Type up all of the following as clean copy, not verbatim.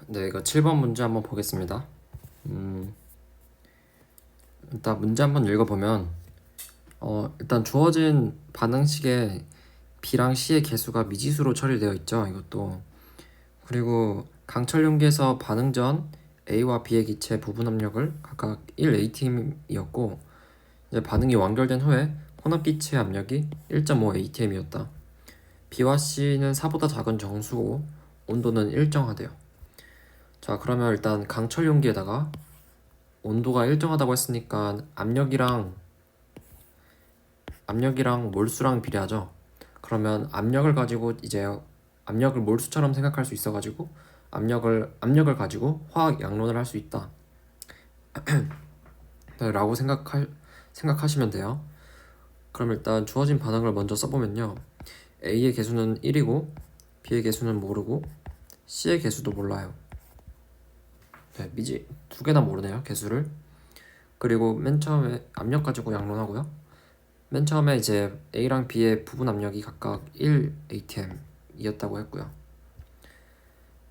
네, 이거 7번 문제 한번 보겠습니다. 일단 문제 한번 읽어보면 일단 주어진 반응식에 B랑 C의 개수가 미지수로 처리되어 있죠. 이것도. 그리고 강철 용기에서 반응 전 A와 B의 기체 부분 압력을 각각 1atm이었고 이제 반응이 완결된 후에 혼합 기체 압력이 1.5atm이었다. B와 C는 4보다 작은 정수고 온도는 일정하대요. 자, 그러면 일단 강철 용기에다가 온도가 일정하다고 했으니까 압력이랑 몰수랑 비례하죠. 그러면 압력을 가지고 이제 압력을 몰수처럼 생각할 수 있어가지고 압력을 가지고 화학 양론을 할 수 있다. 라고 생각하시면 돼요. 그럼 일단 주어진 반응을 먼저 써보면요. A의 개수는 1이고 B의 개수는 모르고 C의 개수도 몰라요. 네, 두 개나 모르네요, 개수를. 그리고 맨 처음에 압력 가지고 양론하고요. 맨 처음에 이제 A랑 B의 부분 압력이 각각 1atm이었다고 했고요.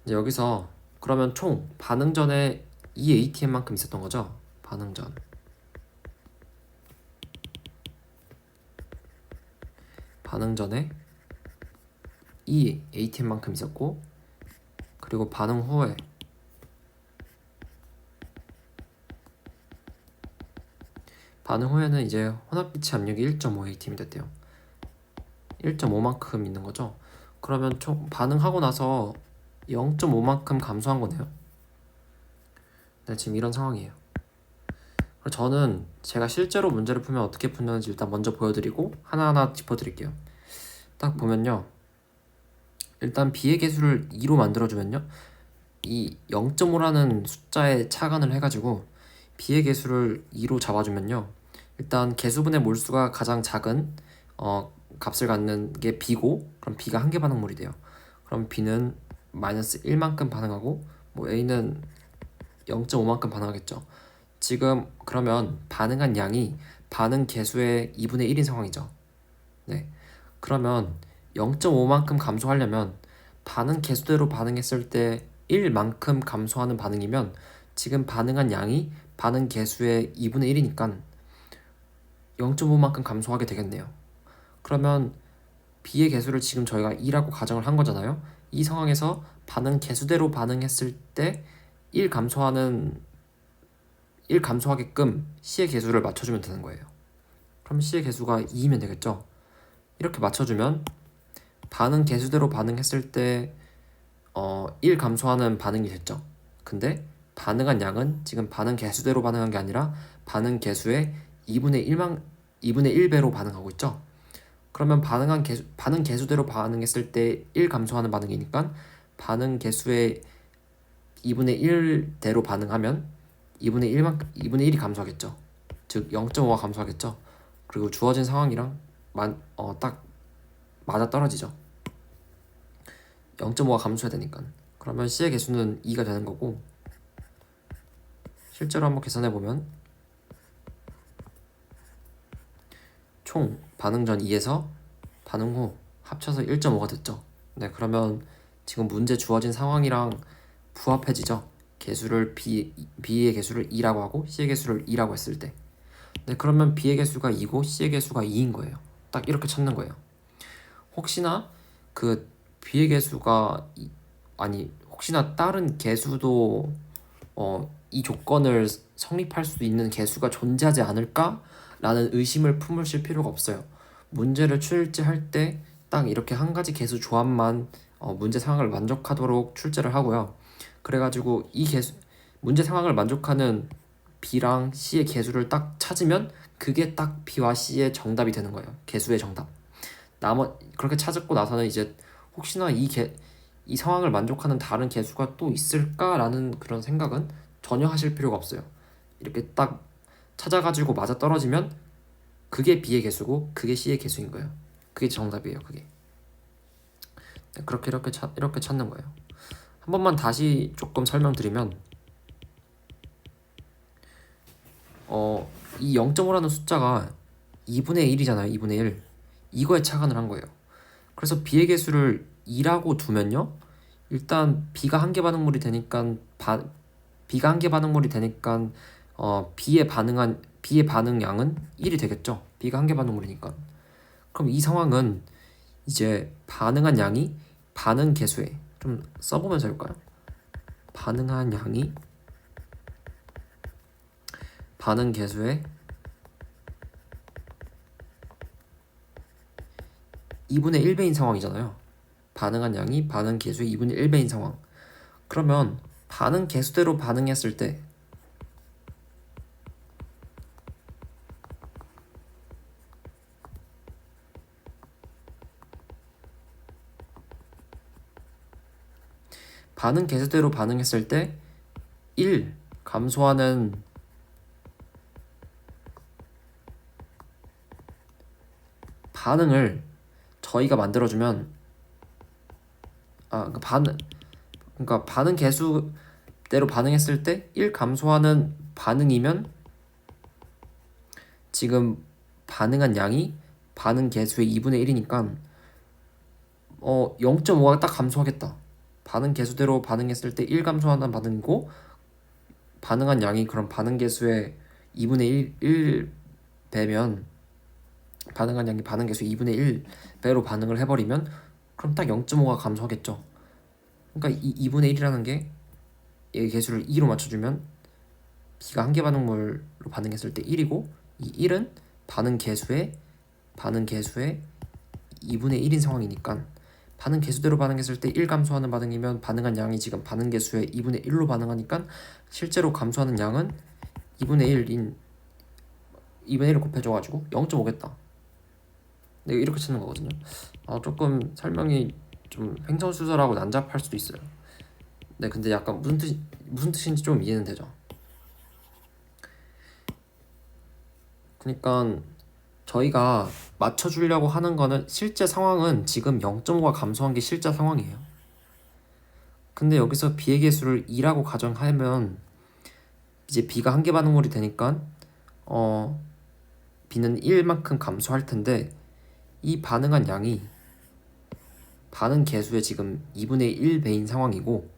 이제 여기서 그러면 총 반응 전에 2atm만큼 있었던 거죠. 반응 전에 2atm만큼 있었고, 그리고 반응 후에는 이제 혼합기체 압력이 1.5atm이 됐대요. 1.5만큼 있는 거죠. 그러면 총 반응하고 나서 0.5만큼 감소한 거네요. 네, 지금 이런 상황이에요. 저는 제가 실제로 문제를 풀면 어떻게 푸는지 일단 먼저 보여드리고 하나하나 짚어드릴게요. 딱 보면요, 일단 B의 개수를 2로 만들어주면요, 이 0.5라는 숫자에 착안을 해가지고 B의 개수를 2로 잡아주면요, 일단 개수분의 몰수가 가장 작은 값을 갖는 게 B고, 그럼 B가 한계 반응물이 돼요. 그럼 B는 마이너스 1만큼 반응하고 뭐 A는 0.5만큼 반응하겠죠. 지금 그러면 반응한 양이 반응 개수의 2분의 1인 상황이죠. 네. 그러면 0.5만큼 감소하려면 반응 개수대로 반응했을 때 1만큼 감소하는 반응이면 지금 반응한 양이 반응 개수의 2분의 1이니까 0.5만큼 감소하게 되겠네요. 그러면 B의 개수를 지금 저희가 2라고 가정을 한 거잖아요. 이 상황에서 반응 개수대로 반응했을 때 1 감소하게끔 C의 개수를 맞춰주면 되는 거예요. 그럼 C의 개수가 2이면 되겠죠. 이렇게 맞춰주면 반응 개수대로 반응했을 때 1 감소하는 반응이 됐죠. 근데 반응한 양은 지금 반응 개수대로 반응한 게 아니라 반응 개수의 2분의 1배로 반응하고 있죠. 그러면 반응 개수대로 반응했을 때 1 감소하는 반응이니까 반응 개수의 2분의 1대로 반응하면 2분의 1이 감소하겠죠. 즉 0.5가 감소하겠죠. 그리고 주어진 상황이랑 딱 맞아 떨어지죠. 0.5가 감소해야 되니까. 그러면 C의 개수는 2가 되는 거고, 실제로 한번 계산해보면 총 반응 전 2에서 반응 후 합쳐서 1.5가 됐죠. 네, 그러면 지금 문제 주어진 상황이랑 부합해지죠. B의 개수를 2라고 하고 C의 개수를 2라고 했을 때. 네, 그러면 B의 개수가 2고 C의 개수가 2인 거예요. 딱 이렇게 찾는 거예요. 혹시나 그 B의 개수가 혹시나 다른 개수도 이 조건을 성립할 수 있는 개수가 존재하지 않을까라는 의심을 품으실 필요가 없어요. 문제를 출제할 때 딱 이렇게 한 가지 개수 조합만 문제 상황을 만족하도록 출제를 하고요. 그래가지고 문제 상황을 만족하는 B랑 C의 개수를 딱 찾으면 그게 딱 B와 C의 정답이 되는 거예요. 개수의 정답. 그렇게 찾고 나서는 이제 혹시나 이 상황을 만족하는 다른 개수가 또 있을까라는 그런 생각은 전혀 하실 필요가 없어요. 이렇게 딱 찾아가지고 맞아 떨어지면 그게 B의 개수고 그게 C의 개수인 거예요. 그게 정답이에요. 그게. 네, 이렇게 찾는 거예요. 한 번만 다시 조금 설명드리면 이 0.5라는 숫자가 2분의 1이잖아요. 2분의 1. 이거에 착안을 한 거예요. 그래서 B의 개수를 2라고 두면요, 일단 B가 한계 반응물이 되니까 B가 한계 반응물이 되니까 B의 반응량은 1이 되겠죠. B가 한계 반응물이니까. 그럼 이 상황은 이제 반응한 양이 반응 개수에 좀 써보면서 해볼까요? 반응한 양이 반응 개수의 2분의 1배인 상황이잖아요. 반응한 양이 반응 개수의 2분의 1배인 상황. 그러면 반응 개수대로 반응했을 때 반응 개수대로 반응했을 때 1 감소하는 반응을 저희가 만들어주면 그러니까 반응 개수대로 반응했을 때 1 감소하는 반응이면 지금 반응한 양이 반응 개수의 2분의 1이니까 0.5가 딱 감소하겠다. 반응 개수대로 반응했을 때 1 감소하는 반응이고 반응한 양이 그럼 반응 개수의 2분의 1배면 반응한 양이 반응 개수 2분의 1배로 반응을 해버리면 그럼 딱 0.5가 감소하겠죠. 그러니까 이 2분의 1이라는 게 얘 개수를 2로 맞춰주면 B가 한계 반응물로 반응했을 때 1이고 이 1은 반응 개수의 2분의 1인 상황이니까 반응 개수대로 반응했을 때 1 감소하는 반응이면 반응한 양이 지금 반응 개수의 2분의 1로 반응하니까 실제로 감소하는 양은 2분의 1을 곱해줘가지고 0.5겠다. 네, 이렇게 치는 거거든요. 조금 설명이 좀 횡설수설하고 난잡할 수도 있어요. 네, 근데 약간 무슨 뜻인지 좀 이해는 되죠. 그러니까 저희가 맞춰주려고 하는 거는 실제 상황은 지금 0.5가 감소한 게 실제 상황이에요. 근데 여기서 B의 개수를 2라고 가정하면 이제 B가 한계 반응물이 되니까 B는 1만큼 감소할 텐데 이 반응한 양이 반응 개수의 지금 2분의 1배인 상황이고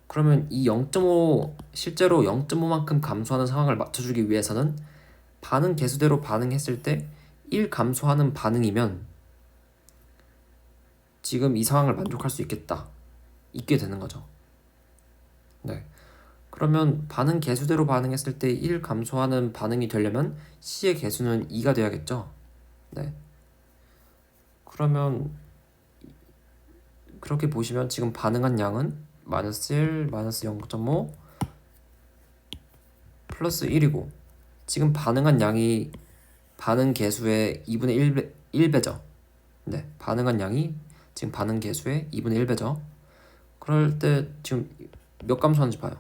그러면 이 0.5 실제로 0.5만큼 감소하는 상황을 맞춰주기 위해서는 반응 개수대로 반응했을 때 1 감소하는 반응이면 지금 이 상황을 만족할 수 있게 되는 거죠. 네. 그러면 반응 개수대로 반응했을 때 1 감소하는 반응이 되려면 C의 개수는 2가 돼야겠죠. 네. 그러면 그렇게 보시면 지금 반응한 양은 마이너스 1, 마이너스 0.5 플러스 1이고 지금 반응한 양이 반응 개수의 2분의 1배죠. 네, 반응한 양이 지금 반응 개수의 2분의 1배죠. 그럴 때 지금 몇 감소하는지 봐요.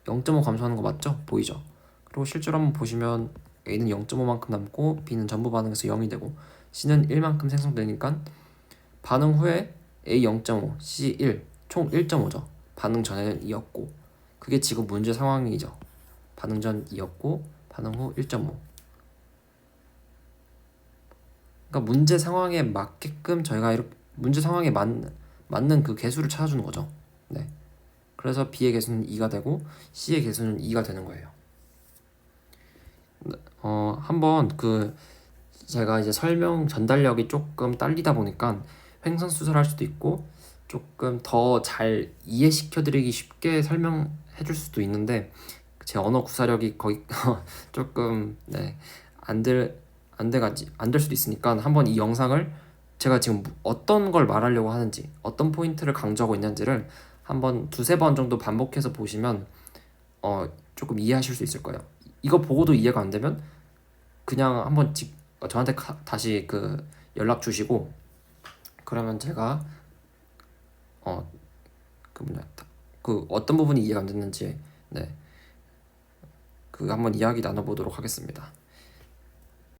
0.5 감소하는 거 맞죠? 보이죠? 그리고 실제로 한번 보시면 A는 0.5만큼 남고 B는 전부 반응에서 0이 되고 C는 1만큼 생성되니까 반응 후에 A 0.5, C 1, 총 1.5죠. 반응 전에는 2였고 그게 지금 문제 상황이죠. 반응 전 2였고 반응 후 1.5. 그러니까 문제 상황에 맞게끔 저희가 이렇게 문제 상황에 맞는 그 개수를 찾아주는 거죠. 네. 그래서 B의 개수는 2가 되고 C의 개수는 2가 되는 거예요. 한번 제가 이제 설명 전달력이 조금 딸리다 보니까 횡설수설할 수도 있고 조금 더 잘 이해시켜드리기 쉽게 설명해 줄 수도 있는데 제 언어 구사력이 거의 조금 안될 수도 있으니까 한번 이 영상을 제가 지금 어떤 걸 말하려고 하는지 어떤 포인트를 강조하고 있는지를 한번 두세 번 정도 반복해서 보시면 조금 이해하실 수 있을 거예요. 이거 보고도 이해가 안 되면 그냥 한번 저한테 다시 연락 주시고 그러면 제가 어 어떤 부분이 이해가 안 됐는지 한번 이야기 나눠보도록 하겠습니다.